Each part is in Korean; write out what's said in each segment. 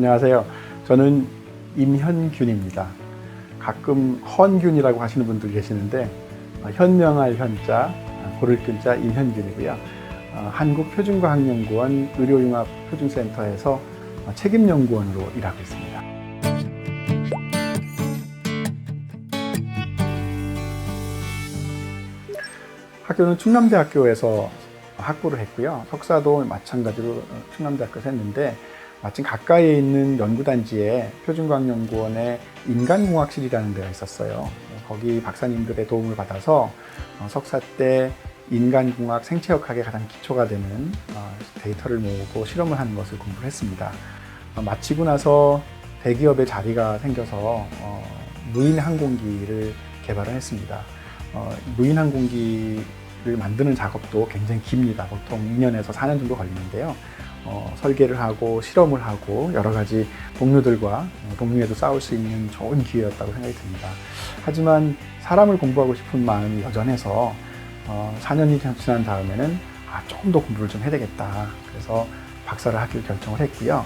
안녕하세요. 저는 임현균입니다. 가끔 헌균이라고 하시는 분들 계시는데 현명할 현자, 고를 균자 임현균이고요. 한국표준과학연구원 의료융합표준센터에서 책임연구원으로 일하고 있습니다. 학교는 충남대학교에서 학부를 했고요. 석사도 마찬가지로 충남대학교에서 했는데 마침 가까이에 있는 연구단지에 표준과학연구원의 인간공학실이라는 데가 있었어요. 거기 박사님들의 도움을 받아서 석사 때 인간공학 생체역학에 가장 기초가 되는 데이터를 모으고 실험을 하는 것을 공부를 했습니다. 마치고 나서 대기업에 자리가 생겨서 무인 항공기를 개발을 했습니다. 무인 항공기를 만드는 작업도 굉장히 깁니다. 보통 2년에서 4년 정도 걸리는데요. 설계를 하고 실험을 하고 여러 가지 동료들과 동료에도 싸울 수 있는 좋은 기회였다고 생각이 듭니다. 하지만 사람을 공부하고 싶은 마음이 여전해서 4년이 지난 다음에는 조금 더 공부를 좀 해야 되겠다. 그래서 박사를 하기로 결정을 했고요.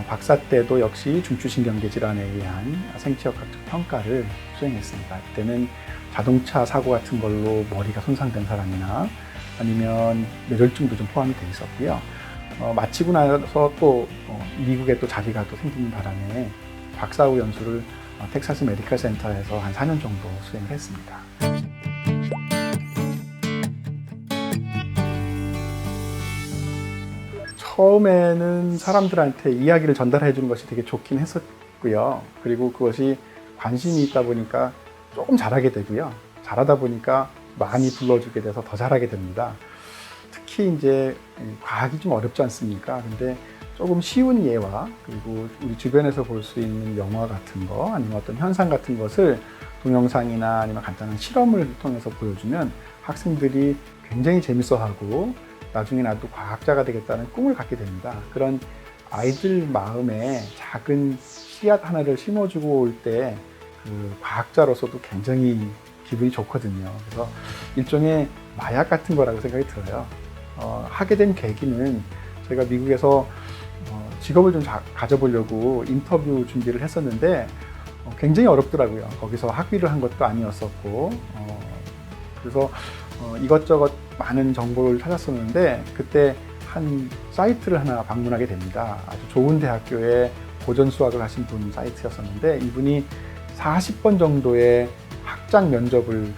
박사 때도 역시 중추신경계 질환에 의한 생체역학적 평가를 수행했습니다. 그때는 자동차 사고 같은 걸로 머리가 손상된 사람이나 아니면 뇌졸중도 좀 포함이 돼 있었고요. 마치고 나서 또 미국에 또 자리가 또 생기는 바람에 박사 후 연수를 텍사스 메디컬 센터에서 한 4년 정도 수행을 했습니다. 처음에는 사람들한테 이야기를 전달해 주는 것이 되게 좋긴 했었고요. 그리고 그것이 관심이 있다 보니까 조금 잘하게 되고요. 잘하다 보니까 많이 불러주게 돼서 더 잘하게 됩니다. 특히 이제 과학이 좀 어렵지 않습니까? 근데 조금 쉬운 예와 그리고 우리 주변에서 볼 수 있는 영화 같은 거 아니면 어떤 현상 같은 것을 동영상이나 아니면 간단한 실험을 통해서 보여주면 학생들이 굉장히 재밌어하고 나중에 나도 과학자가 되겠다는 꿈을 갖게 됩니다. 그런 아이들 마음에 작은 씨앗 하나를 심어주고 올 때 그 과학자로서도 굉장히 기분이 좋거든요. 그래서 일종의 마약 같은 거라고 생각이 들어요. 하게 된 계기는 제가 미국에서 직업을 좀 가져보려고 인터뷰 준비를 했었는데 굉장히 어렵더라고요. 거기서 학위를 한 것도 아니었었고 그래서 이것저것 많은 정보를 찾았었는데 그때 한 사이트를 하나 방문하게 됩니다. 아주 좋은 대학교에 고전 수학을 하신 분 사이트였었는데 이분이 40번 정도의 학장 면접을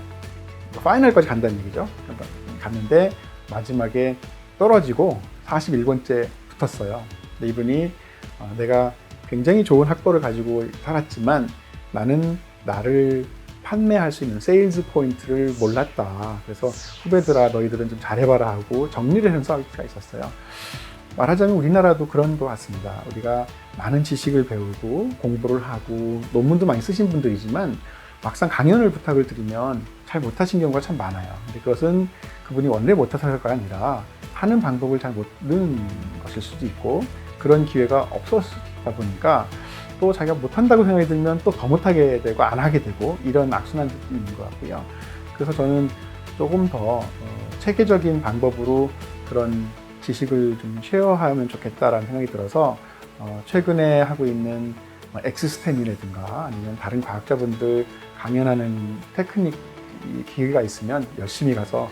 파이널까지 간다는 얘기죠. 갔는데 마지막에 떨어지고 41번째 붙었어요. 근데 이분이 내가 굉장히 좋은 학벌을 가지고 살았지만 나는 나를 판매할 수 있는 세일즈 포인트를 몰랐다. 그래서 후배들아 너희들은 좀 잘해봐라 하고 정리를 해놓은 사이트가 있었어요. 말하자면 우리나라도 그런 것 같습니다. 우리가 많은 지식을 배우고 공부를 하고 논문도 많이 쓰신 분들이지만 막상 강연을 부탁을 드리면 잘 못하신 경우가 참 많아요. 근데 그것은 그분이 원래 못해서가 아니라 하는 방법을 잘 모르는 것일 수도 있고 그런 기회가 없었다 보니까 또 자기가 못한다고 생각이 들면 또 더 못하게 되고 안 하게 되고 이런 악순환이 있는 것 같고요. 그래서 저는 조금 더 체계적인 방법으로 그런 지식을 좀 쉐어하면 좋겠다라는 생각이 들어서 최근에 하고 있는 엑스스템이라든가 아니면 다른 과학자분들 강연하는 테크닉 기회가 있으면 열심히 가서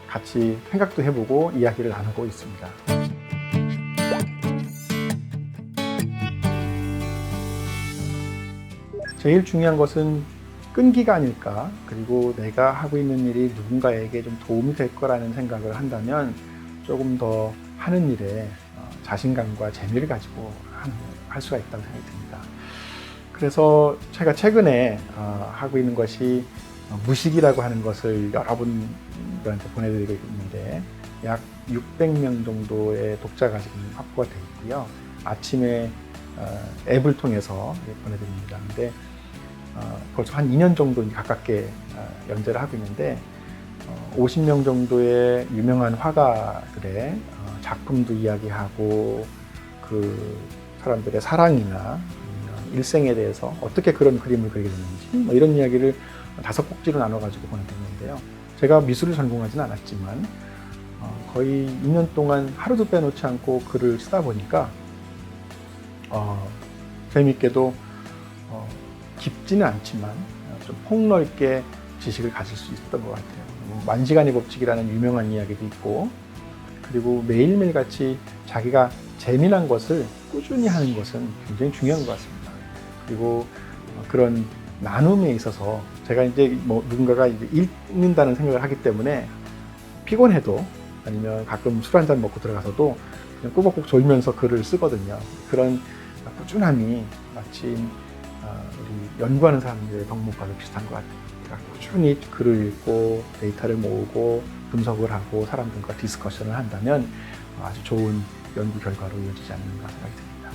같이 생각도 해보고 이야기를 나누고 있습니다. 제일 중요한 것은 끈기가 아닐까. 그리고 내가 하고 있는 일이 누군가에게 좀 도움이 될 거라는 생각을 한다면 조금 더 하는 일에 자신감과 재미를 가지고 할 수가 있다고 생각이 듭니다. 그래서 제가 최근에 하고 있는 것이 무식이라고 하는 것을 여러분들한테 보내드리고 있는데 약 600명 정도의 독자가 지금 확보가 되어 있고요. 아침에 앱을 통해서 보내드립니다. 근데 벌써 한 2년 정도 가깝게 연재를 하고 있는데 50명 정도의 유명한 화가들의 작품도 이야기하고 그 사람들의 사랑이나 일생에 대해서 어떻게 그런 그림을 그리게 됐는지 이런 이야기를 5꼭지로 나눠가지고 보내드렸는데요. 제가 미술을 전공하지는 않았지만 거의 2년 동안 하루도 빼놓지 않고 글을 쓰다 보니까 재밌게도 깊지는 않지만 좀 폭넓게 지식을 가질 수 있었던 것 같아요. 만시간의 법칙이라는 유명한 이야기도 있고, 그리고 매일매일 같이 자기가 재미난 것을 꾸준히 하는 것은 굉장히 중요한 것 같습니다. 그리고 그런 나눔에 있어서 제가 이제 누군가가 이제 읽는다는 생각을 하기 때문에 피곤해도 아니면 가끔 술 한잔 먹고 들어가서도 그냥 꾸벅꾸벅 졸면서 글을 쓰거든요. 그런 꾸준함이 마치 우리 연구하는 사람들의 덕목과도 비슷한 것 같아요. 그러니까 꾸준히 글을 읽고 데이터를 모으고 분석을 하고 사람들과 디스커션을 한다면 아주 좋은 연구 결과로 이어지지 않는가 생각이 듭니다.